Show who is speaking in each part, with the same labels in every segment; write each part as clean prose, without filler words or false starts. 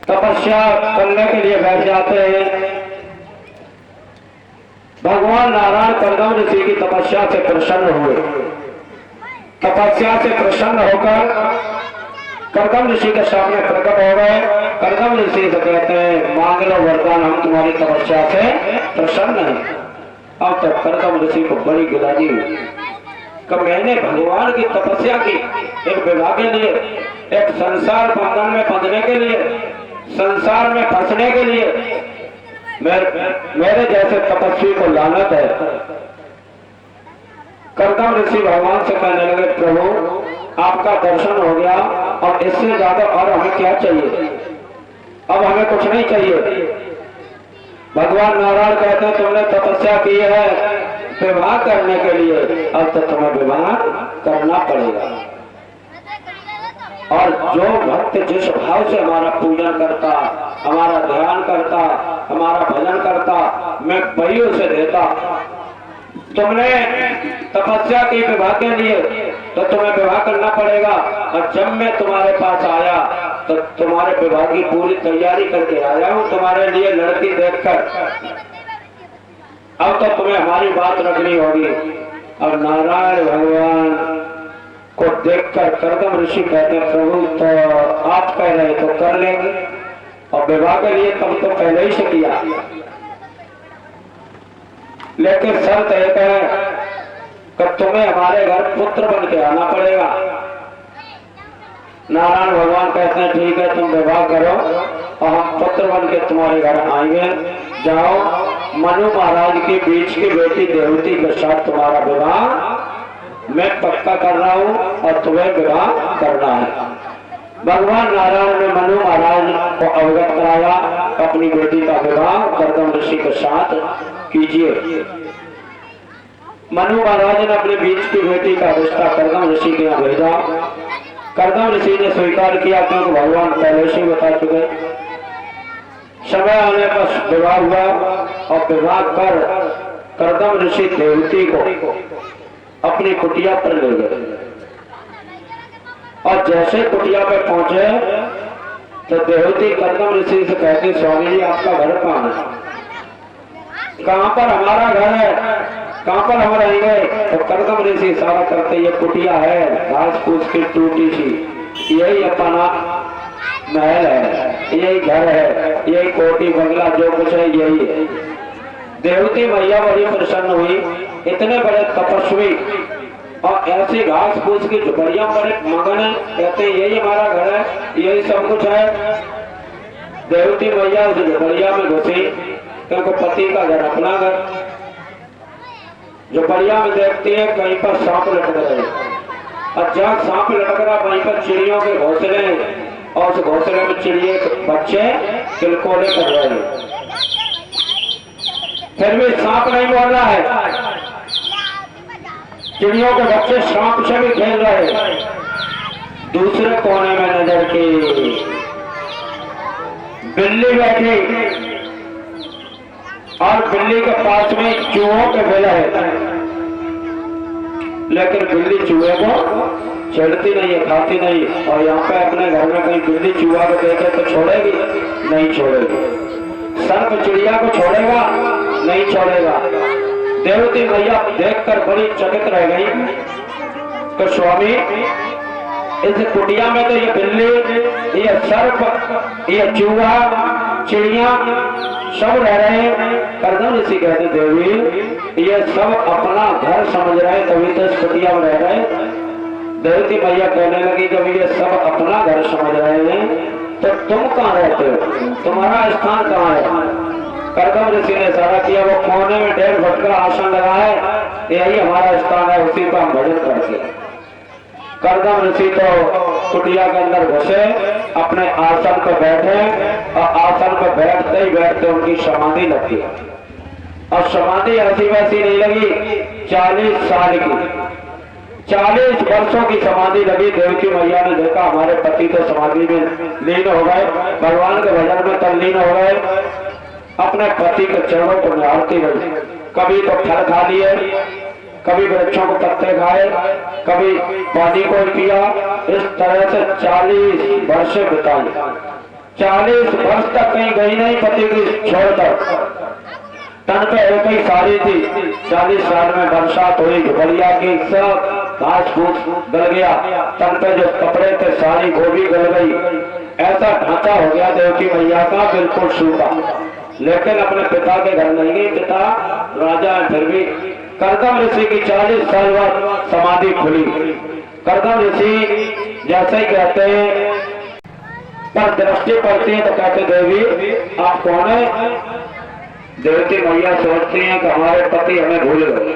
Speaker 1: तपस्या करने के लिए बैठ जाते हैं। भगवान नारायण कर्दम ऋषि की तपस्या से प्रसन्न हुए। तपस्या से प्रसन्न होकर कर्दम ऋषि के सामने प्रकट हो गए। कर्दम ऋषि से कहते हैं, मांग लो वरदान, हम तुम्हारी तपस्या से प्रसन्न हैं। अब तक कर्दम ऋषि को बड़ी गिलानी हुई कि मैंने भगवान की तपस्या की एक विवाह के लिए, एक संसार बंधन में बंधने के लिए, संसार में फंसने के लिए। मेरे जैसे तपस्वी को लानत है। कर्दम ऋषि भगवान से कहने लगे, प्रभु आपका दर्शन हो गया और इससे ज्यादा और हमें क्या चाहिए? अब हमें कुछ नहीं चाहिए। भगवान नारायण कहते हैं, तुमने तपस्या की है विवाह करने के लिए, अब तो तुम्हें विवाह करना पड़ेगा। और जो भक्त जिस भाव से हमारा पूजन करता, हमारा ध्यान करता, हमारा भजन करता, मैं वही उसे देता। तुमने तपस्या की विवाह के लिए तो तुम्हें विवाह करना पड़ेगा। और जब मैं तुम्हारे पास आया तो तुम्हारे विवाह की पूरी तैयारी करके आया हूँ, तुम्हारे लिए लड़की देखकर। अब तो तुम्हें हमारी बात रखनी होगी। और नारायण भगवान को देखकर कर्दम ऋषि कहते हैं, प्रभु तो आप कह रहे तो कर लेंगे, और विवाह के लिए तब तो पहले ही से किया, लेकिन शर्त एक है कि तुम्हें हमारे घर पुत्र बन के आना पड़ेगा। नारायण भगवान कहते हैं, ठीक है तुम विवाह करो और हम पुत्र बन के तुम्हारे घर आएंगे। जाओ, मनु महाराज के बीच की बेटी देवती के साथ तुम्हारा विवाह मैं पक्का कर रहा हूँ और तुम्हें विवाह करना है। भगवान नारायण ने मनु महाराज को अवगत कराया, अपनी बेटी का विवाह कर्दम ऋषि के साथ कीजिए। मनु महाराज ने अपने बीच की बेटी का रिश्ता कर्दम ऋषि के यहाँ भेजा। कर्दम ऋषि ने स्वीकार किया, क्योंकि भगवान पहले से बता चुके। समय आने पर विवाह हुआ और विवाह कर कर्दम ऋषि देवती को अपनी कुटिया पर ले गए। और जैसे कुटिया पे पहुंचे तो देवती कर्दम ऋषि से कहती, स्वामी जी आपका घर कहाँ है? कहाँ पर हमारा घर है, कहाँ पर हम रहेंगे? तो कर्दम ऋषि इशारा करते, ये कुटिया है घास फूस की टूटी सी, यही अपना महल है, यही घर है, यही कोठी बंगला जो कुछ है यही है। देवती मैया बड़ी प्रसन्न हुई। इतने बड़े तपस्वी और ऐसी घास फूस की झुपड़ियां बड़े मगन है, कहते हैं यही हमारा घर है, यही सब कुछ है। देवती मैया उस झुपड़िया में घुसी, क्योंकि पति का घर अपना घर। झुपड़िया में देखती है कहीं पर सांप लटक रहे, और जहाँ सांप लटक रहा वहीं पर चिड़ियों के घोंसले, और उस घोंसले में चिड़िए बच्चे किलकोले कर रहे हैं। फिर भी सांप नहीं बोल रहा है, चिड़ियों के बच्चे सांप से भी खेल रहे। दूसरे कोने में नजर की बिल्ली बैठी, और बिल्ली के पास में चूहों के बिल है, लेकिन बिल्ली चूहे को छेड़ती नहीं है, खाती नहीं। और यहाँ पे अपने घर में कहीं बिल्ली चूहा को देखे तो छोड़ेगी? नहीं छोड़ेगी। सर्प चिड़िया को छोड़ेगा? नहीं छोड़ेगा। देवती मैया देखकर बड़ी चकित रह गई कि स्वामी इस कुटिया में तो ये बिल्ली, ये सर्प, ये चूहा, चिड़िया सब रह रहे हैं। कर्दम ऋषि कहते, देवी ये सब अपना घर समझ रहे, तभी तो इस कुटिया में रह रहे। देवती मैया कहने लगी, जब ये सब अपना घर समझ रहे हैं तो तुम कहाँ रहते हो, तुम्हारा स्थान कहाँ है? कर्दम ऋषि ने इशारा किया, वो कोने में 1.5 फुट का आसन लगा है, यही हमारा स्थान है, उसी पर हम भजन करते हैं। कर्दम ऋषि तो कुटिया के अंदर घुसे, अपने आसन पर बैठे, और आसन पर बैठते ही बैठते उनकी समाधि लगी। और समाधि ऐसी वैसी नहीं लगी, 40 साल की, 40 वर्षों की समाधि लगी। देवकी मैया ने देखा हमारे पति तो समाधि में लीन हो गए, भगवान के भजन में तल्लीन हो गए। अपने पति के चरणों को निहारती रही, कभी तो फल खा लिए, कभी वृक्षों को पत्ते खाए, कभी पानी को पिया। इस तरह से 40 वर्ष बिताए। 40 वर्ष तक कहीं गई नहीं पति की छोड़कर। तन पे एक ही साड़ी थी। 40 साल में बरसात हुई, बढ़िया की सब घास फूस गल गया, तन पे जो कपड़े थे साड़ी वो भी गल गई। ऐसा ढांचा हो गया देवकी मैया का बिल्कुल सूखा। लेकिन अपने पिता के घर नहीं गई, पिता राजा है, फिर भी कर्दम ऋषि की 40 साल बाद समाधि खुली। कर्दम ऋषि जैसे ही कहते हैं पर दृष्टि पड़ती है तो कहते देवी आप कौन है। देवती मैया सोचती हैं कि हमारे पति हमें भूल गए,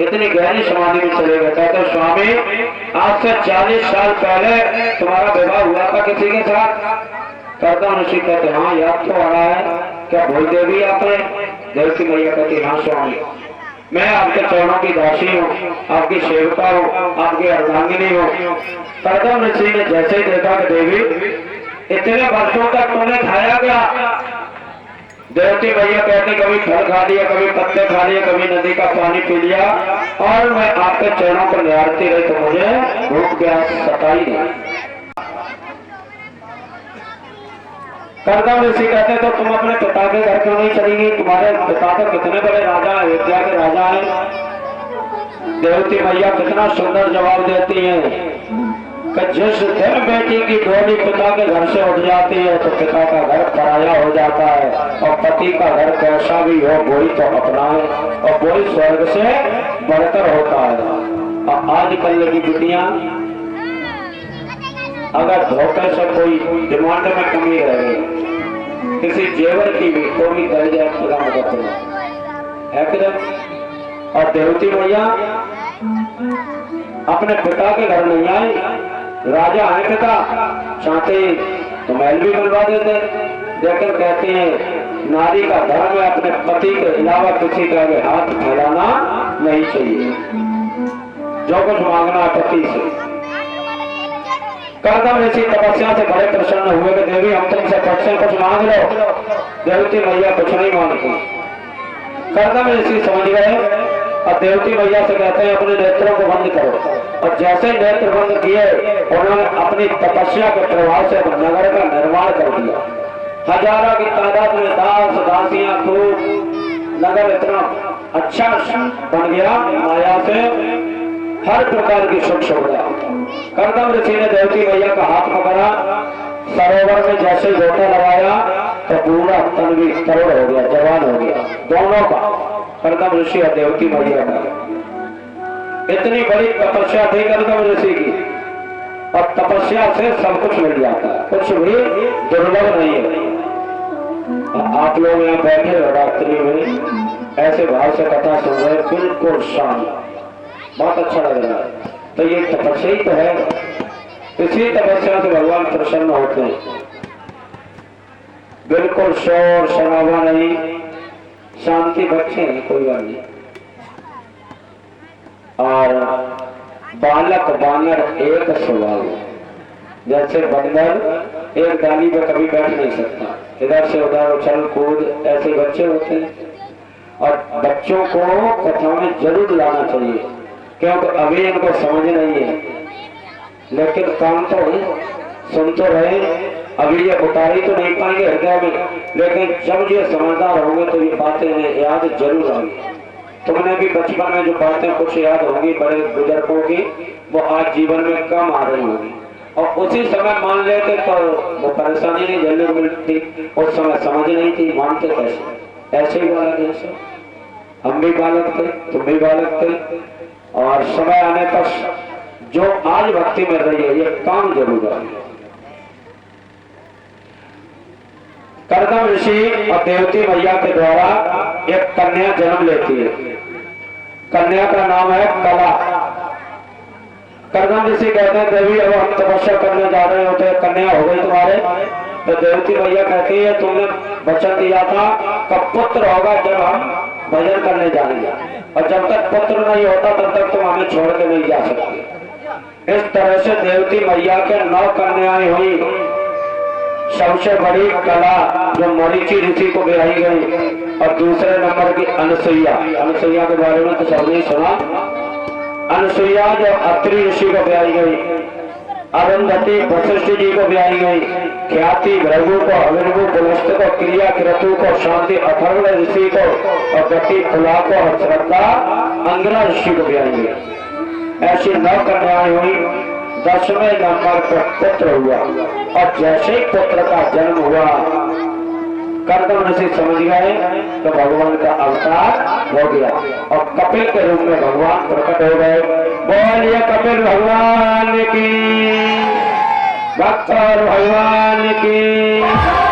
Speaker 1: इतनी गहरी समाधि में चले गए। कहते स्वामी आज से 40 साल पहले तुम्हारा विवाह हुआ था किसी के साथ। कर्दम ऋषि कहते हाँ याद तो आ रहा है, क्या भूल देवी आपने। देवती मैया कहती हाँ स्वामी मैं आपके चरणों की दासी हूँ, आपकी सेविका हूँ, आपकी अर्धांगिनी हूँ। कर्दम ऋषि ने जैसे ही देखा कि देवी इतने वर्षों तक तुमने खाया क्या। देवती मैया कहते कभी फल खा लिया, कभी पत्ते खा लिए, कभी नदी का पानी पी लिया और मैं आपके चरणों पर निहारती रही तो मुझे भूख प्यास सताई नहीं। कर्दम ऋषि कहते तो तुम अपने पिता के घर क्यों नहीं चलेंगी, तुम्हारे पिता तो कितने बड़े राजा अयोध्या के राजा हैं। देवती मैया कितना सुंदर जवाब देती हैं कि जिस दिन बेटी की डोली पिता के घर से उठ जाती है तो पिता का घर पराया हो जाता है और पति का घर कैसा भी हो वही तो अपना है और वही स्वर्ग से बढ़कर होता है। और आजकल की बिटियां अगर धोखे से कोई डिमांड में कमी रहे किसी जेवर की भी तो भी कर जाए खुदा मदद है कि। और देवती मैया अपने पिता के घर नहीं आई, राजा है पिता चाहते तो महल भी बनवा देते, लेकिन कहते हैं नारी का धर्म है अपने पति के अलावा किसी के आगे हाथ फैलाना नहीं चाहिए, जो कुछ मांगना पति से। कर्दम ऋषि तपस्या से बड़े प्रसन्न हुए कि देवी हम तुमसे पक्षे कुछ मांग लो। देवती मैया कुछ नहीं मांगती। कर्दम ऋषि समझ गए और देवती मैया से कहते हैं अपने नेत्रों को बंद करो। और जैसे नेत्र बंद किए उन्होंने अपनी तपस्या के प्रभाव से नगर का निर्माण कर दिया। हजारों की तादाद में दास दासियां खूब, नगर इतना अच्छा बन गया माया से, हर प्रकार की सुख सुविधा। कर्दम ऋषि ने देवती मैया का हाथ पकड़ा, सरोवर में जैसे गोटा लगाया तो पूरा तन भी तरुण हो गया, जवान हो गया दोनों का, कर्दम ऋषि और देवती मैया का। इतनी बड़ी तपस्या थी कर्दम ऋषि की और तपस्या से सब कुछ मिल जाता है, कुछ भी दुर्लभ नहीं है। आप लोग यहाँ बैठे हो रात्रि में ऐसे भाव से कथा सुन रहे, बिल्कुल शांत, बहुत अच्छा लग रहा है। तो ये तपस्या ही तो है, इसी तपस्या से भगवान प्रसन्न होते हैं। बिल्कुल शोर शराबा नहीं, शांति बच्चे हैं, कोई बात नहीं। और बालक बानर एक स्वभाव, जैसे बंदर एक डाली पे कभी बैठ नहीं सकता, इधर से उधर उछल कूद, ऐसे बच्चे होते हैं। और बच्चों को कथा में जरूर लाना चाहिए क्योंकि अभी इनको समझ नहीं है, लेकिन काम तो सुन तो रहे, अभी ये उतारी तो नहीं पाएंगे हृदय में, लेकिन जब ये समझदार होंगे तो ये बातें याद जरूर आएंगी। तुमने भी बचपन में जो बातें कुछ याद होंगी बड़े बुजुर्गों की, वो आज जीवन में कम आ रही होगी। और उसी समय मान लेते तो वो परेशानी नहीं झेलने को मिलती, उस समय समझ नहीं थी, मानते कैसे। ऐसे ही बालक जैसे हम भी बालक थे, तुम भी बालक थे, और समय आने तक जो आज भक्ति में रही है ये काम जरूर है। कर्दम ऋषि और देवती मैया के द्वारा एक कन्या जन्म लेती है। कन्या का नाम है कला। कर्दम ऋषि कहते हैं देवी अब हम तपस्या करने जा रहे होते, कन्या हो गई तुम्हारे। तो देवती मैया कहती है तुमने वचन दिया था कब पुत्र होगा जब हम भजन करने जाएंगे, और जब तक पुत्र नहीं होता तब तक तुम हमें छोड़ के नहीं जा सकते। इस तरह से देवती मैया के 9 कन्याएं हुई। सबसे बड़ी कला जो मरीचि ऋषि को ब्याही गई, और दूसरे नंबर की अनसुईया। अनसुईया के बारे में तो सबने सुना। अनसुईया जो अत्रि ऋषि को ब्याही गई, अरुंधति वशिष्ठ जी को ब्याही गई, ख्याति भृगु को, अविर्भु पुलस्त को, क्रिया क्रतु को, शांति अथर्व ऋषि को और गति फुला को और श्रद्धा अंगना ऋषि को ब्याएंगे। ऐसी 9 कन्याएं हुई। 10वें नंबर पर पुत्र हुआ और जैसे ही पुत्र का जन्म हुआ कर्दम ऋषि समझ गए तो भगवान का अवतार हो गया और कपिल के रूप में भगवान प्रकट हो गए। बोलिए कपिल भगवान की, भक्त भगवान की।